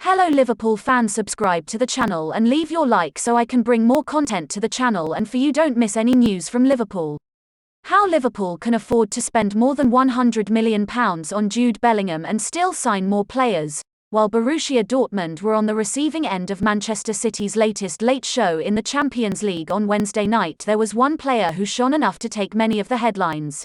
Hello Liverpool fans, subscribe to the channel and leave your like so I can bring more content to the channel and for you don't miss any news from Liverpool. How Liverpool can afford to spend more than £100 million on Jude Bellingham and still sign more players, while Borussia Dortmund were on the receiving end of Manchester City's latest late show in the Champions League on Wednesday night. There was one player who shone enough to take many of the headlines.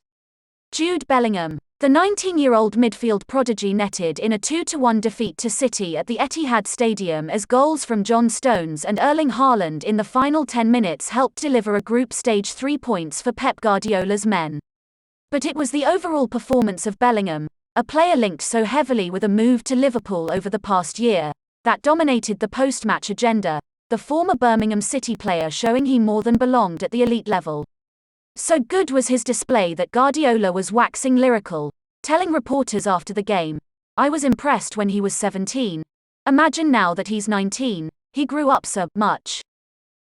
Jude Bellingham. The 19-year-old midfield prodigy netted in a 2-1 defeat to City at the Etihad Stadium as goals from John Stones and Erling Haaland in the final 10 minutes helped deliver a group stage 3 points for Pep Guardiola's men. But it was the overall performance of Bellingham, a player linked so heavily with a move to Liverpool over the past year, that dominated the post-match agenda, the former Birmingham City player showing he more than belonged at the elite level. So good was his display that Guardiola was waxing lyrical, telling reporters after the game, "I was impressed when he was 17. Imagine now that he's 19, he grew up so much.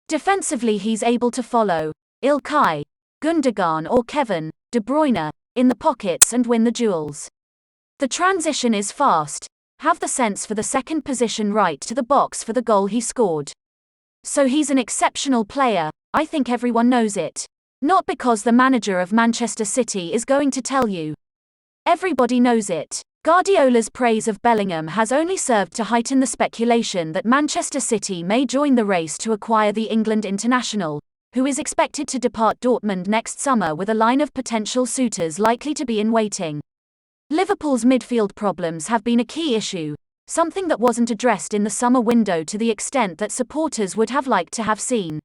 Defensively he's able to follow Ilkay, Gundogan or Kevin De Bruyne in the pockets and win the duels. The transition is fast, have the sense for the second position right to the box for the goal he scored. So he's an exceptional player, I think everyone knows it. Not because the manager of Manchester City is going to tell you. Everybody knows it." Guardiola's praise of Bellingham has only served to heighten the speculation that Manchester City may join the race to acquire the England international, who is expected to depart Dortmund next summer with a line of potential suitors likely to be in waiting. Liverpool's midfield problems have been a key issue, something that wasn't addressed in the summer window to the extent that supporters would have liked to have seen.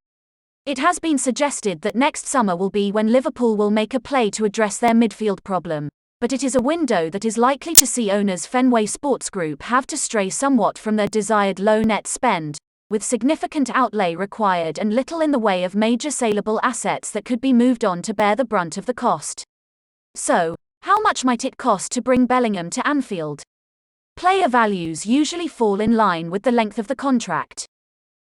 It has been suggested that next summer will be when Liverpool will make a play to address their midfield problem, but it is a window that is likely to see owners Fenway Sports Group have to stray somewhat from their desired low net spend, with significant outlay required and little in the way of major saleable assets that could be moved on to bear the brunt of the cost. So, how much might it cost to bring Bellingham to Anfield? Player values usually fall in line with the length of the contract.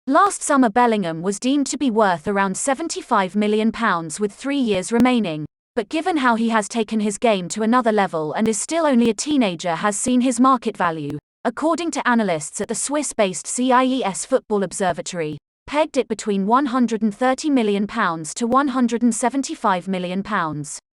Last summer Bellingham was deemed to be worth around £75 million with 3 years remaining, but given how he has taken his game to another level and is still only a teenager has seen his market value, according to analysts at the Swiss-based CIES Football Observatory, pegged it between £130 million to £175 million.